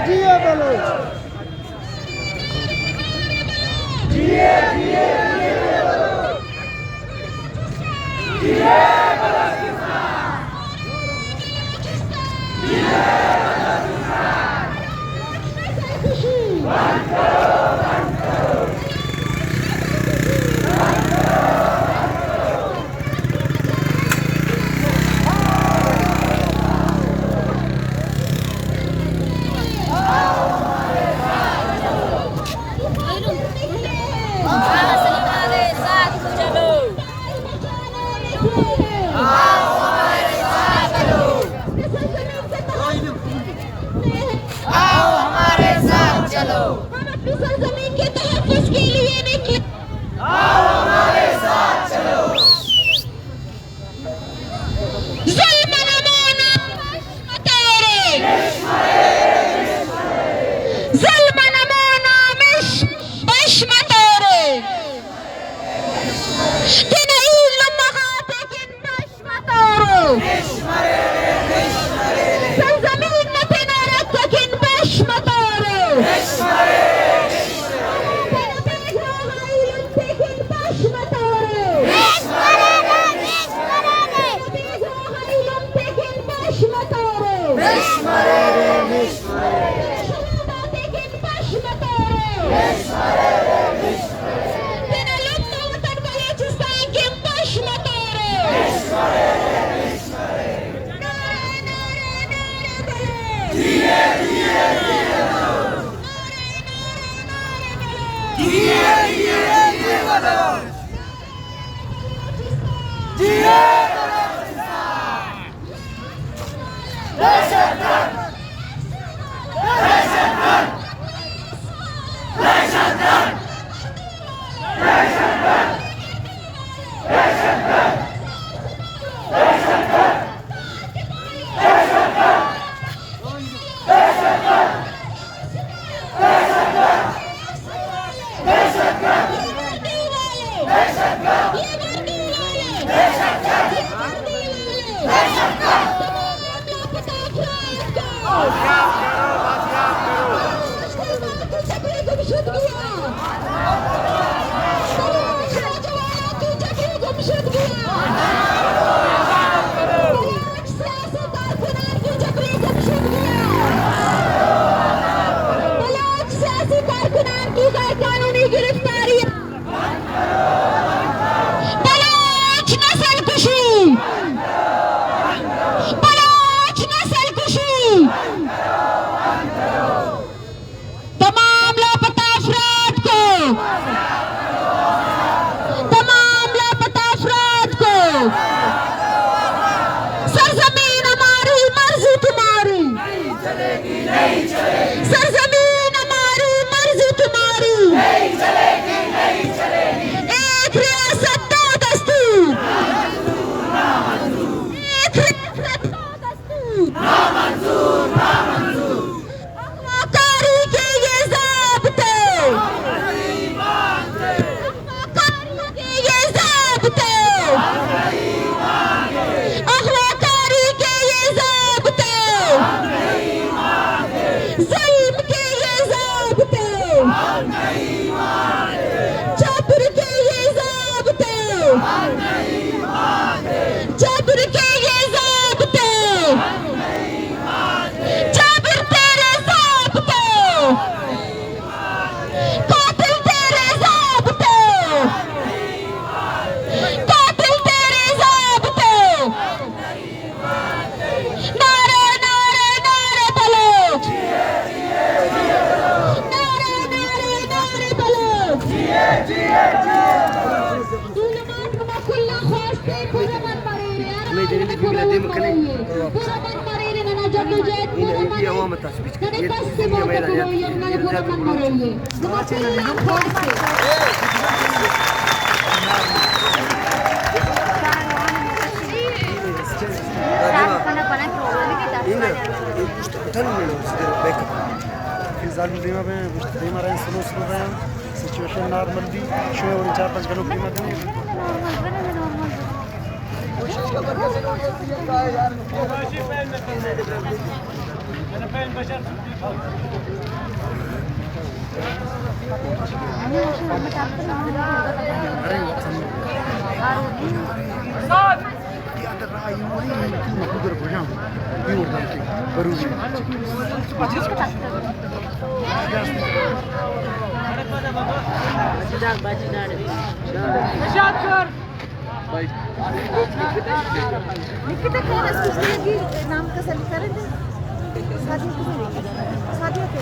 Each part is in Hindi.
जिए बलोच, जिए जिए जिए बलोच, जिए बलोचिस्तान, जिए बलोचिस्तान, बंद करो, बंद करो, बंद करो, जमीन के तहफ़्फ़ुज़ के लिए निकले, आओ हमारे साथ चलो, ज़ुल्म नमूना तेरे, ज़ुल्म नमूना बश्म तेरे, कि नहीं लम्हात किन बश्म तेरे, सरज़मीन न तिनरत किन बश्म तेरे, सिचुएशन नॉर्मल भी शो 4-5 घंटों की मत कोशिश कर नाम कसं करायचं साध्या के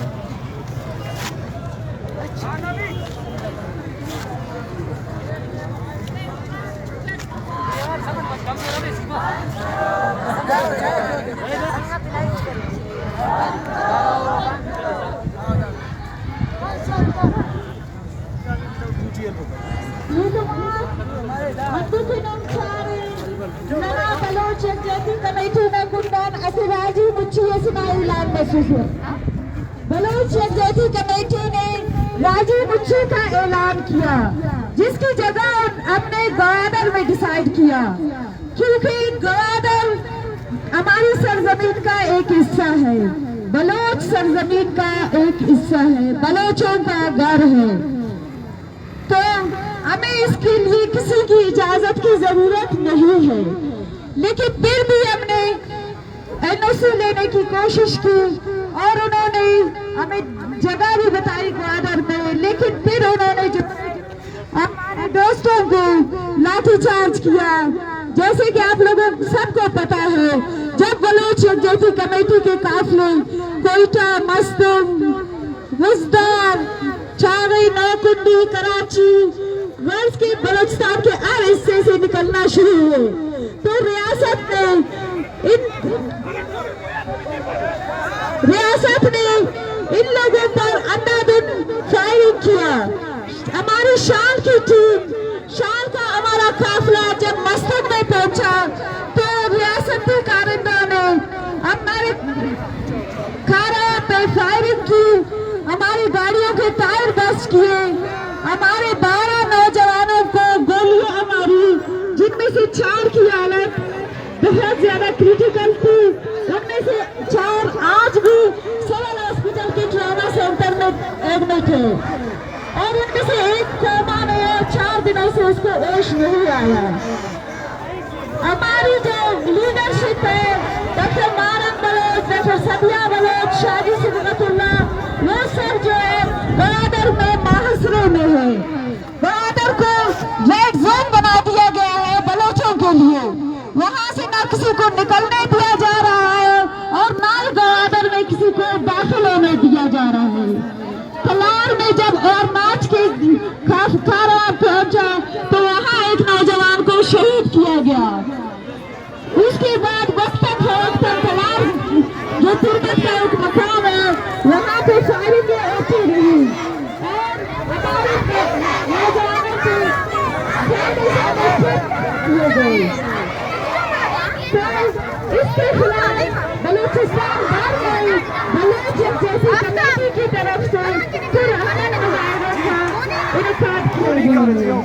बलोच यकजहती कमेटी ने राजू मुच्छी का ऐलान किया, जिसकी जगह हमने ग्वादर में डिसाइड किया, क्योंकि ग्वादर हमारी सरजमीन का एक हिस्सा है, बलोच सरजमीन का एक हिस्सा है, बलोचों का घर है। तो हमें इसके लिए किसी की इजाजत की जरूरत नहीं है, लेकिन फिर भी हमने एनओसी लेने की कोशिश की और उन्होंने हमें जगह भी बताई ग्वादर में, लेकिन फिर उन्होंने जो हमारे दोस्तों को लाठीचार्ज किया। जैसे कि आप लोगों सबको पता है, जब बलोच यकजहती कमेटी के काफिले कोयटा, मस्तूम, वजदार, चागई, नौकुंडी, कराची, वर्ष के बलोचिस्तान के हर हिस्से से निकलना शुरू हुए, तो रियासत ने इन लोगों पर अंधाधुंध फायरिंग किया। हमारी शान की टीम, शान का हमारा काफिला जब मस्तक में पहुंचा, तो रियासती कारिंदों ने हमारे कारा पे फायरिंग की, हमारी गाड़ियों के टायर बस्ट किए, हमारे 12 नौजवानों को गोलियां मारी, जिनमें से 4 की हालत बहुत ज्यादा क्रिटिकल थी। उनमें से 4 आज भी सिविल हॉस्पिटल के ट्रॉमा सेंटर में एडमिट है और उनमें से एक कोमा में है, 4 दिनों से उसको होश नहीं आया। हमारी जो लीडरशिप है, डॉक्टर मारन बलोच, डॉक्टर सबिया बलोच, शाजी सिद्दीकुल्लाह, वो सब जो है ग्वादर में माहसरे में है। ग्वादर को रेड जोन बना दिया गया है बलोचों के लिए, वहाँ से ना किसी को निकलने दिया जा रहा है और ना ग्वादर में किसी को दाखिल होने दिया जा रहा है। कलार में जब और मार्च के काफिला पहुंचा, तो वहाँ एक नौजवान को शहीद किया गया। उसके बाद वक्तन फरोख्तन कलार जो तुर्बत का एक मकाम है, वहाँ पे फायरिंग होती रही और हमारे नौजवानों को किए गए। इसके खिलाफ बलूचिस्तान भर में बलोच यकजहती कमेटी की तरफ से फिर अमन मुजाहिरों का इनेकाद किया गया।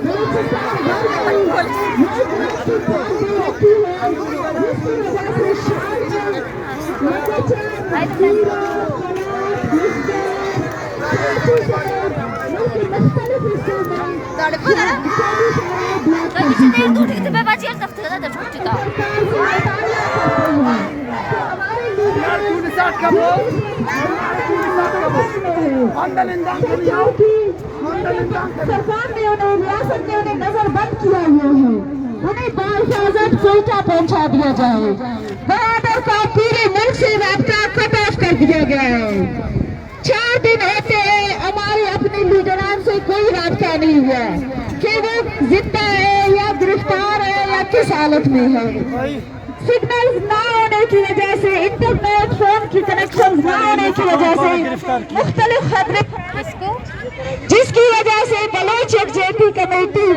बलूचिस्तान भर में जिसकी वजह से शान सरकार ने उन्हें, रियासत ने उन्हें नजरबंद किया हुआ है, उन्हें बाहिफाजत कोयटा पहुंचा दिया जाए। ग्वादर का पूरे मुल्क से राब्ता कट ऑफ कर दिया गया है। 4 दिन होते हैं हमारे अपने लीडरान से कोई राब्ता नहीं हुआ कि वो जिंदा है या गिरफ्तार है या किस हालत में है। सिग्नल ना होने की वजह से, इंटरनेट फोन की कनेक्शन ना होने की वजह से मुख्तलिफ खतरे, जिसकी वजह से बलोच यकजहती कमेटी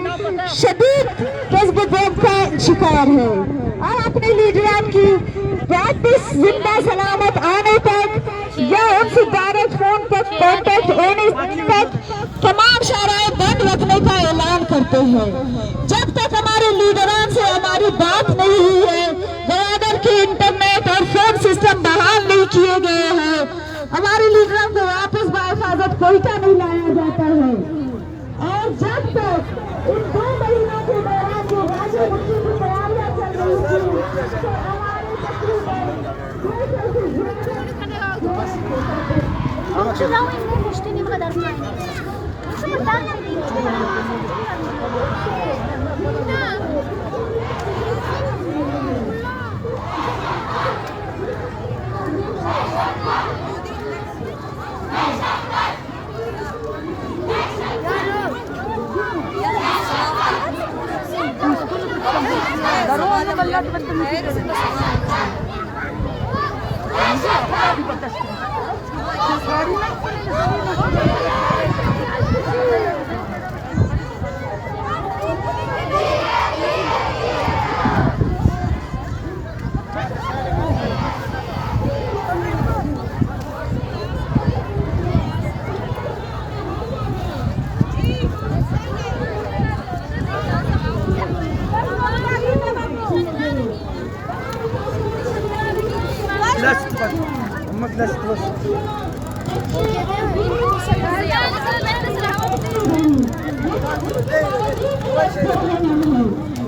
शदीद तज़ब्ज़ुब का शिकार है और अपने लीडरान की वापस जिंदा सलामत आने तक या उनसे डायरेक्ट फोन तक कॉन्टेक्ट होने तक तमाम शराइत बंद रखने का ऐलान करते हैं। जब तक हमारे लीडरान से हमारी बात नहीं हुई है, ग्वादर की इंटरनेट और फोन सिस्टम सिस्टम बहाल नहीं किए गए हैं, हमारे लीडरों को वापस बाहिफाजत कोयटा नहीं लाया जाता है। और जब तक इन 2 महीनों के दौरान जो राजी मुक्ति की तैयारियां चल रही थी, तो हमारे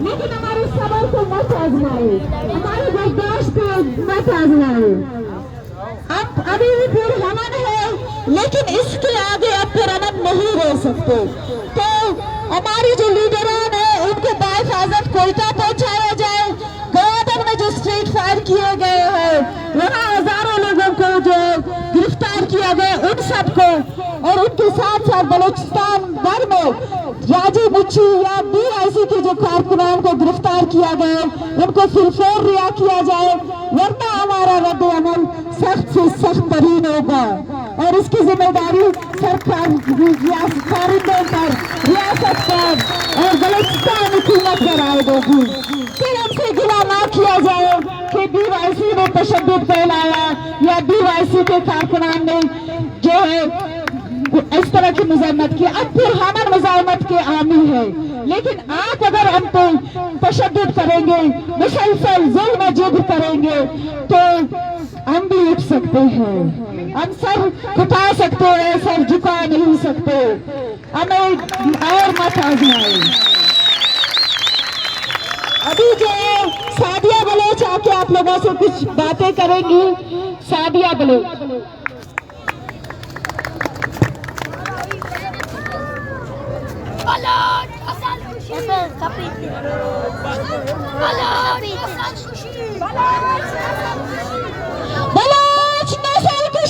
लेकिन हमारे सबर को मत आजमाए, हमारे बर्दाश्त को मत आजमाए। अब अभी भी फिर हमन है, लेकिन इसके आगे अब फिर हमन नहीं रह सकते। तो हमारी जो लीडरान है उनको बाहिफाजत कोयटा पहुंचाया जाए। गवादर में जो स्ट्रीट फायर किए गए हैं, वहाँ हजारों लोगों को जो गिरफ्तार किया गया, उन सबको, और उनके साथ साथ बलूचिस्तान भर में राजू मुच्छी या BIC के जो कारकुनान को गिरफ्तार किया गया, उनको फिर रिहा किया जाए, वरना हमारा रद्द अमल सख्त से सख्त तरीन होगा। और इसकी जिम्मेदारी सरकार कारिंदों पर, रियासत पर और बलूचिस्तान हुकूमत पर आएगी। फिर हमसे गिला ना किया जाए कि BIC ने तशद्दुद फैलाया या BIC के कारकुनान ने जो है इस तरह की मुजाहमत की। अब फिर हम मुजाहमत के आमी है, लेकिन आप अगर हम पे तशद्दुद करेंगे, मुसलसल जुल्म जुल्म करेंगे, तो हम भी उठ सकते हैं, हम सर झुका सकते हैं, सर झुका नहीं सकते। हमें और मत आजमाए। अभी जो सादिया बलोच आके आप लोगों से कुछ बातें करेंगी। सादिया बलोच। बलोच नस्ल कुशी, बलोच नस्ल कुशी,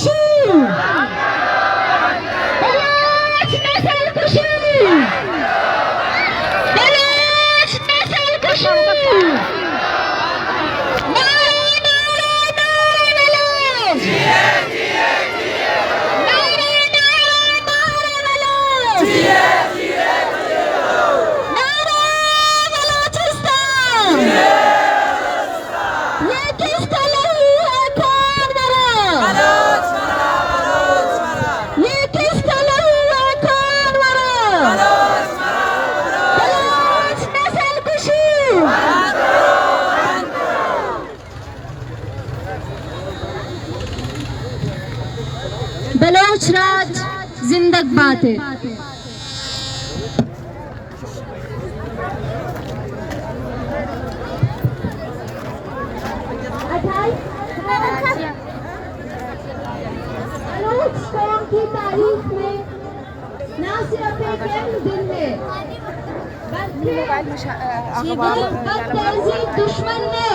बलोच नस्ल कुशी। बलोच राज जिंदाबाद है। बलोच कौम की तारीख में न सिर्फ एक दिन में, बल्कि बदतहजीब दुश्मन ने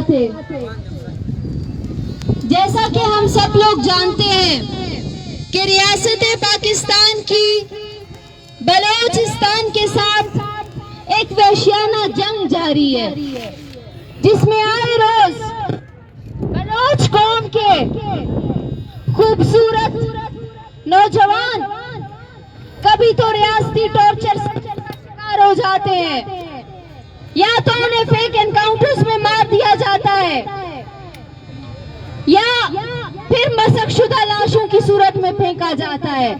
थे। जैसा कि हम सब लोग जानते हैं कि रियासत पाकिस्तान की बलोचिस्तान के साथ एक वहशियाना जंग जारी है, जिसमें आए रोज बलोच कौम के खूबसूरत नौजवान कभी तो रियासती टॉर्चर का शिकार हो जाते हैं, या तो उन्हें फेक एनकाउंटर्स में मार दिया जाता है, या फिर मशकशुदा लाशों की सूरत में फेंका जाता है।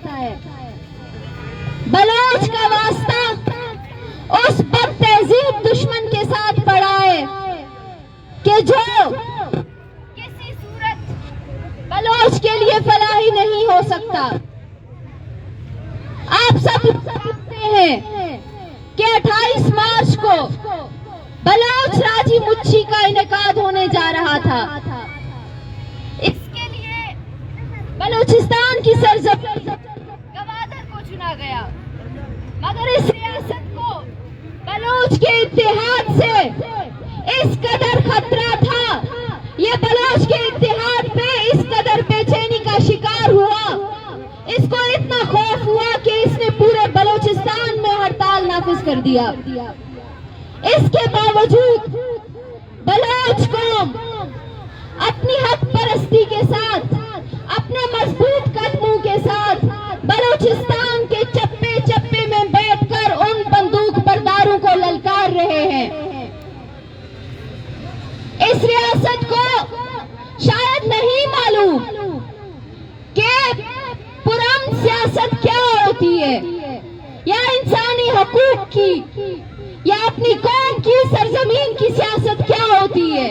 बलोच का वास्ता उस बदतहजीब दुश्मन के साथ पड़ा है कि जो किसी सूरत बलोच के लिए फलाही नहीं हो सकता। आप सब जानते हैं कि 28 मार्च को बलोच राजी मुच्छी का इनेकाद होने जा रहा था। इसके लिए बलूचिस्तान की सरजमीन गवादर को चुना गया, मगर इस रियासत को बलोच के इत्तेहाद से इस कदर खतरा था, ये बलोच के इत्तेहाद पे इस कदर बेचैनी का शिकार हुआ, इसको इतना खौफ हुआ कि इसने पूरे बलूचिस्तान में हड़ताल नाफिज कर दिया। इसके बावजूद बलोच कौम अपनी हक परस्ती के साथ, अपने मजबूत कदमों के साथ बलूचिस्तान के चप्पे चप्पे में बैठकर उन बंदूक बरदारों को ललकार रहे हैं। इस रियासत को शायद नहीं मालूम कि पुरअमन सियासत क्या होती है, या इंसानी हकूक की या अपनी कौम की सरजमीन की सियासत क्या होती है।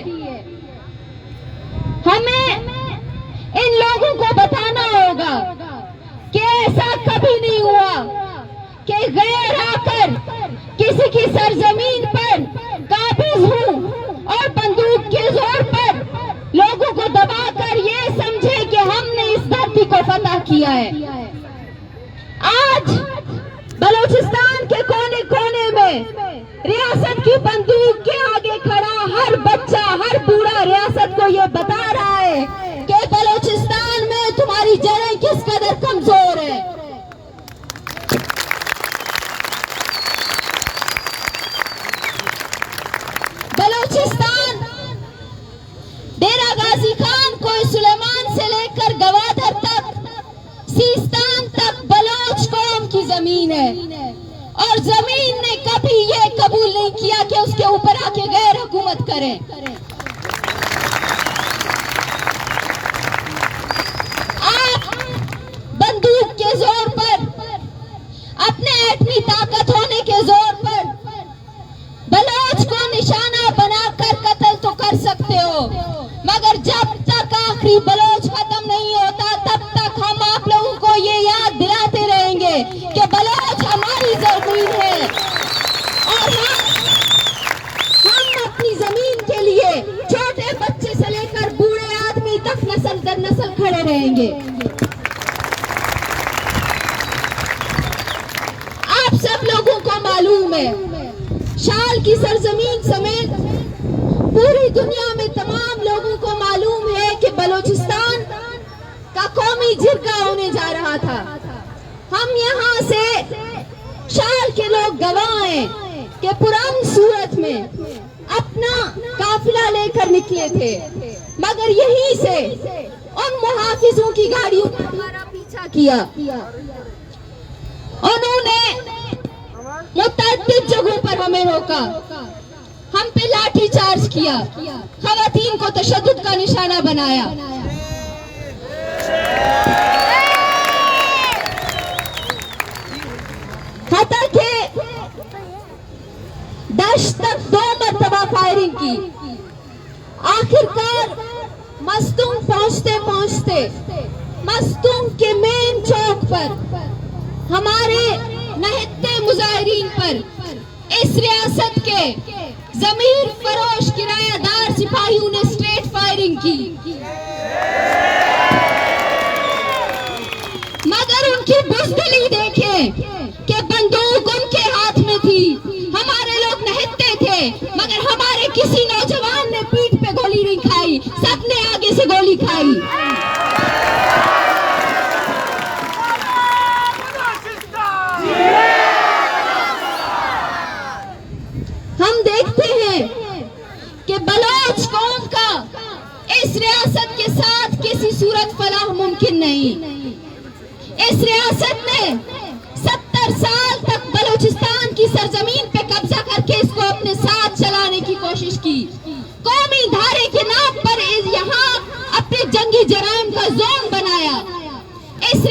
हमें इन लोगों को बताना होगा कि ऐसा कभी नहीं हुआ कि गैर आकर किसी की सरजमीन पर काबिज हूं और बंदूक के जोर पर लोगों को दबाकर ये समझे कि हमने इस धरती को फतह किया है। आज बलूचिस्तान के कोने कोने में रियासत की बंदूक के आगे खड़ा हर बच्चा, हर बूढ़ा रियासत को ये बता रहा है कि बलूचिस्तान में तुम्हारी जड़ें किस कदर कमजोर है। बलूचिस्तान डेरा गाजी खान, कोई सुलेमान से लेकर गवादर तक, सीस्तान तक बलोच कौम की जमीन है, और जमीन ने कभी ये कबूल नहीं किया कि उसके ऊपर आके गैर हुकूमत करें। आप बंदूक के जोर पर, अपने एटमी ताकत होने के जोर पर बलोच को निशाना बनाकर कत्ल तो कर सकते हो, मगर जब तक आखिरी बलोच खत्म नहीं होता तब तक हम आप लोगों को ये याद दिलाते रहेंगे कि बलोच हमारी जमीन है, और हम अपनी जमीन के लिए छोटे बच्चे से लेकर बूढ़े आदमी तक नस्ल दर नस्ल खड़े रहेंगे। आप सब लोगों को मालूम है, शाल की सरजमीन समेत पूरी दुनिया में तमाम लोगों को मालूम है कि बलूचिस्तान का कौमी जिरगा होने जा रहा था। हम यहाँ से शाल के लोग गवाह हैं कि पुरअमन सूरत में अपना काफिला लेकर निकले थे, मगर यहीं से उन मुहाफिजों की गाड़ियों ने हमारा पीछा किया। उन्होंने मुतअद्दिद जगहों पर हमें रोका, हम पे लाठी चार्ज किया, खवातीन को तशद्दुद का निशाना बनाया। हत्ता के दश्त तक 2 मरतबा फायरिंग की। आखिरकार मस्तूम पहुंचते पहुंचते मस्तूम के मेन चौक पर हमारे नहत्ते मुजाहिरीन पर इस रियासत के जमीर फरोश किरायादार सिपाहियों ने स्ट्रेट फायरिंग की, मगर उनकी बुज़दिली देखें कि बंदूक उनके हाथ में थी, हमारे लोग नहत्ते थे, मगर हमारे किसी नौजवान ने पीठ पे गोली सबने आगे से गोली खाई। हम देखते हैं कि बलोच कौम का इस रियासत के साथ किसी सूरत फलाह मुमकिन नहीं। इस रियासत ने 70 साल तक बलूचिस्तान की सरजमीन पे कब्जा करके इसको अपने साथ चलाने की कोशिश की। कौमी धारे के नाम पर यहाँ अपने जंगी जराइम का जोन बनाया। इसी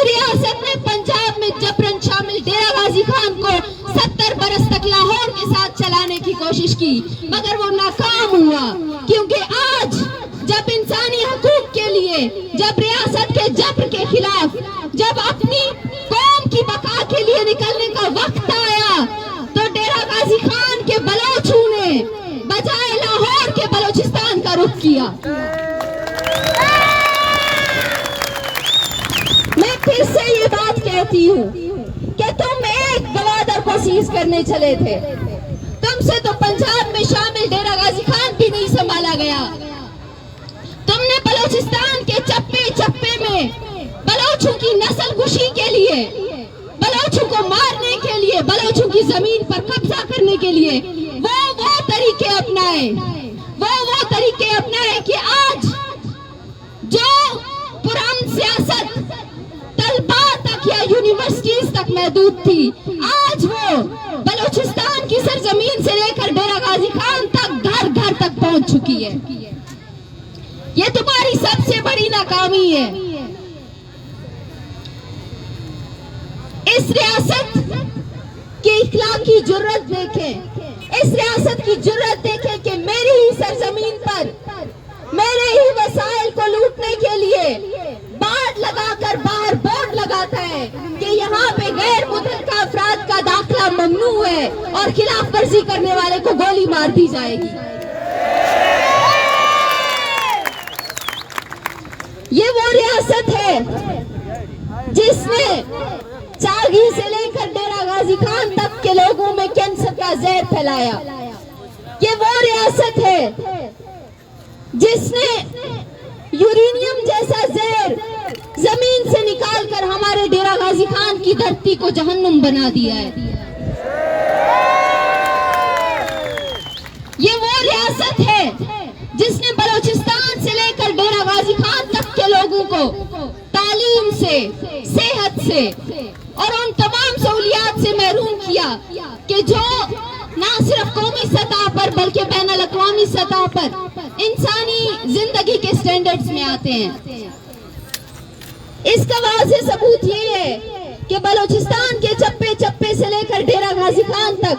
रियासत ने पंजाब में जबरन शामिल डेरा गाजी खान को 70 बरस तक लाहौर के साथ चलाने की कोशिश की, मगर वो नाकाम हुआ। क्योंकि आज जब इंसानी हकूक के लिए, जब रियासत के जबर के खिलाफ, जब अपनी कौम की बका के लिए निकलने का वक्त आया, तो डेरा गाजी खान के बलोचों ने बजाय लाहौर के बलूचिस्तान का रुख किया। मैं फिर से ये बात कहती हूँ कि तुम एक गवादर को सीज करने चले थे, तुमसे तो पंजाब में शामिल डेरा गाजी खान भी नहीं संभाला गया। तुमने बलूचिस्तान के चप्पे चप्पे में बलोचों की नस्ल कुशी के लिए, बलोचों को मारने के लिए, बलोचों की जमीन पर कब्जा करने के लिए वो तरीके अपनाए, वो तरीके अपनाए कि आज जो पुरानी सियासत तलबा तक या यूनिवर्सिटीज तक महदूद थी, आज वो बलूचिस्तान की सरजमीन से लेकर डेरा गाजी खान तक घर घर तक पहुंच चुकी है। ये तुम्हारी सबसे बड़ी नाकामी है। इस रियासत की इखलाकी जुर्रत देखें, इस रियासत की जुर्रत देखें कि मेरी ही सरजमीन पर मेरे ही वसाइल को लूटने के लिए बाड़ लगाकर बाहर बोर्ड लगाता है कि यहाँ पे गैर मुतल्लिका अफराद का दाखिला ममनू है और खिलाफ वर्जी करने वाले को गोली मार दी जाएगी। ये वो रियासत है जिसने चागी से लेकर डेरा गाजी खान तक के लोगों में कैंसर का जहर फैलाया। ये वो रियासत है जिसने यूरेनियम जैसा जहर जमीन से निकालकर हमारे डेरा गाजी खान की धरती को जहन्नुम बना दिया है। ये वो रियासत है जिसने बलूचिस्तान से लेकर डेरा गाजी खान तक के लोगों को तालीम से, सेहत से और उन तमाम सहूलियात से महरूम किया कि जो ना सिर्फ कौमी सतह पर बल्कि बैनुल अक़वामी सतह पर इंसानी जिंदगी के स्टैंडर्ड्स में आते हैं। इसका वाज़ेह सबूत ये है कि बलूचिस्तान के चप्पे चप्पे से लेकर डेरा गाजी खान तक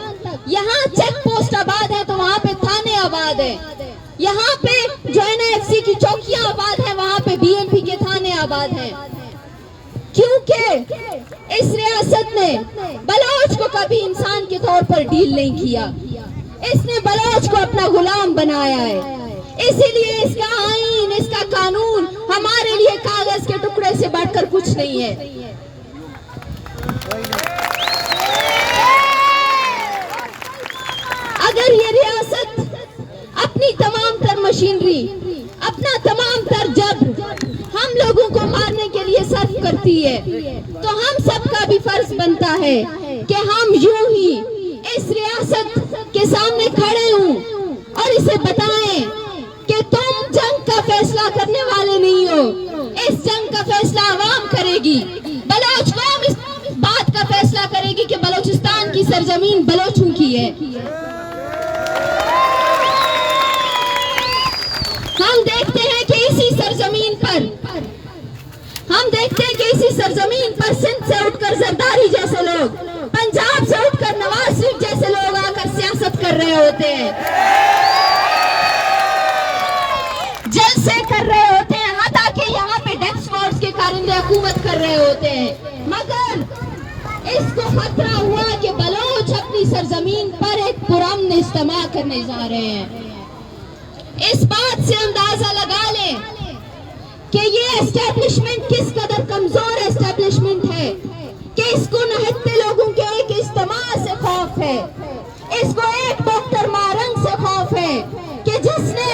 यहाँ चेक पोस्ट आबाद है तो वहाँ पे थाने आबाद है, यहाँ पे जो NIFC की चौकियां आबाद है वहाँ पे BMP के थाने आबाद है। क्योंकि इस रियासत ने बलोच को कभी इंसान के तौर पर डील नहीं किया, इसने बलोच को अपना गुलाम बनाया है। इसीलिए इसका आईन, इसका कानून हमारे लिए कागज के टुकड़े से बढ़कर कुछ नहीं है। अगर ये रियासत अपनी तमाम तर मशीनरी, अपना तमाम तर जबर हम लोगों को मारने के लिए सर्व करती है, तो हम सबका भी फर्ज बनता है कि हम यूं ही इस रियासत के सामने खड़े हों और इसे बताएं कि तुम जंग का फैसला करने वाले नहीं हो, इस जंग का फैसला आवाम करेगी। बलोच कौम इस बात का फैसला करेगी कि बलूचिस्तान की सरजमीन बलोचों की है। हम देखते हैं कि इसी सरजमीन पर सिंध से उठकर जरदारी जैसे लोग, पंजाब से उठकर नवाज शरीफ जैसे लोग आकर सियासत कर रहे होते हैं, जलसे कर रहे होते हैं, हता कि यहाँ पे डेथ स्क्वाड्स के कारिंदे हुकूमत कर रहे होते हैं। मगर इसको खतरा हुआ कि बलोच अपनी सरजमीन पर एक पुरअमन इज्तिमा करने जा रहे हैं। इस बात से अंदाजा लगा लें कि ये एस्टेब्लिशमेंट किस कदर कमजोर एस्टेब्लिशमेंट है कि इसको नहत्ते लोगों के एक इज्तिमा से खौफ है, इसको एक डॉक्टर मारंग से खौफ है कि जिसने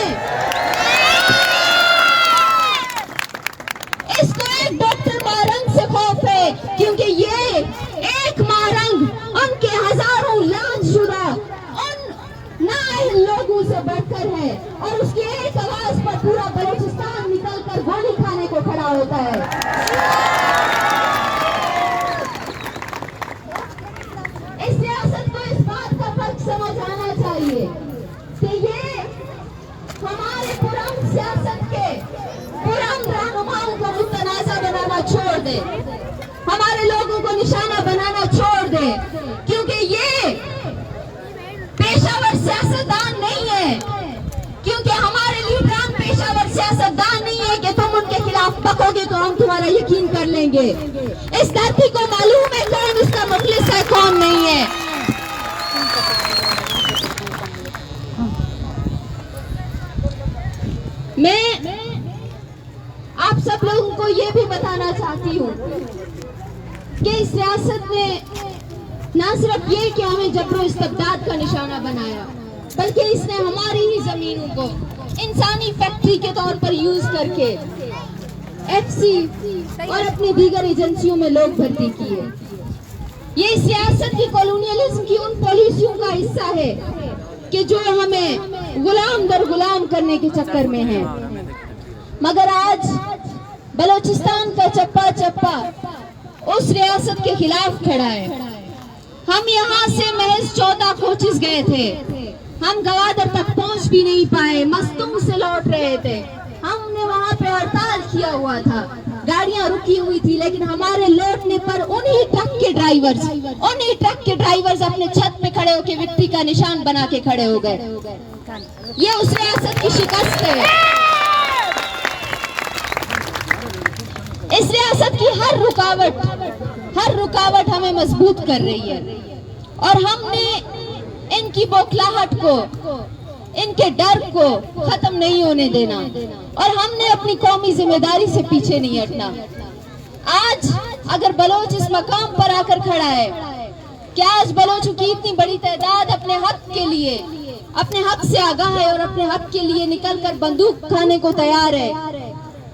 निशाना बनाना छोड़ दे, हमारे लोगों को निशाना बनाना छोड़ दे, क्योंकि ये पेशावर सियासतदान नहीं है, क्योंकि हमारे लीडरान पेशावर सियासतदान नहीं है कि तुम उनके खिलाफ बकोगे तो हम तुम्हारा यकीन कर लेंगे। इस धरती को मालूम है कौन इसका मुखलिस है, कौन नहीं है। मैं आप सब लोगों को ये भी बताना चाहती हूँ कि इस सियासत ने ना सिर्फ ये कि हमें जबरो इस्तबदाद का निशाना बनाया, बल्कि इसने हमारी ही जमीनों को इंसानी फैक्ट्री के तौर पर यूज करके एफसी और अपनी दीगर एजेंसियों में लोग भर्ती किए। ये सियासत की कॉलोनियलिज्म की उन पॉलिसियों का हिस्सा है कि जो हमें गुलाम दर गुलाम करने के चक्कर में है। मगर आज बलोचिस्तान का चप्पा चप्पा उस रियासत के खिलाफ खड़ा है। हम यहाँ से महज 14 कोचेस गए थे, हम गवादर तक पहुंच भी नहीं पाए, मस्तूम से लौट रहे थे। हमने वहाँ पे हड़ताल किया हुआ था, गाड़ियां रुकी हुई थी, लेकिन हमारे लौटने पर उन्हीं ट्रक के ड्राइवर्स अपने छत पे खड़े होकर विक्ट्री का निशान बना के खड़े हो गए। ये उस रियासत की शिकस्त है। इस रियासत की हर रुकावट हमें मजबूत कर रही है, और हमने इनकी बौखलाहट को, इनके डर को खत्म नहीं होने देना, और हमने अपनी कौमी जिम्मेदारी से पीछे नहीं हटना। आज अगर बलोच इस मकाम पर आकर खड़ा है कि आज बलोचों की इतनी बड़ी तादाद अपने हक के लिए, अपने हक से आगाह है और अपने हक के लिए निकलकर बंदूक उठाने को तैयार है,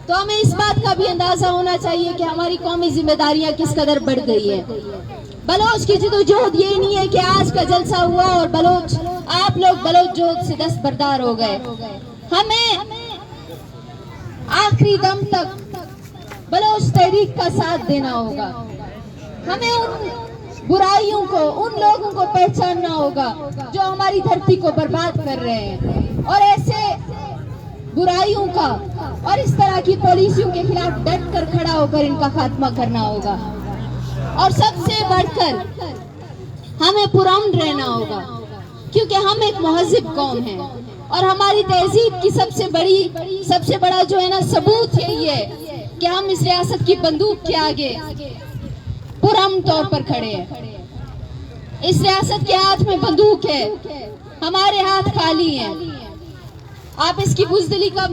तो हमें इस बात का भी अंदाजा होना चाहिए कि हमारी कौमी जिम्मेदारियां किस कदर बढ़ गई है। बलोच की जदोजहद ये नहीं है कि आज का जलसा हुआ और आप लोग बलोच जोहद से दस्तबरदार हो गए। हमें आखिरी दम तक बलोच तहरीक का साथ देना होगा। हमें उन बुराइयों को, उन लोगों को पहचानना होगा जो हमारी धरती को बर्बाद कर रहे हैं, और ऐसे बुराइयों का और इस तरह की पॉलिसियों के खिलाफ डट कर खड़ा होकर इनका खात्मा करना होगा। और सबसे बढ़कर हमें पुरअमन रहना होगा, क्योंकि हम एक महज़िब कौम हैं, और हमारी तहजीब की सबसे बड़ा जो है ना सबूत यही है कि हम इस रियासत की बंदूक के आगे पुरअमन तौर पर खड़े हैं। इस रियासत के हाथ में बंदूक है, हमारे हाथ खाली हैं। आप इसकी बुज़दिली का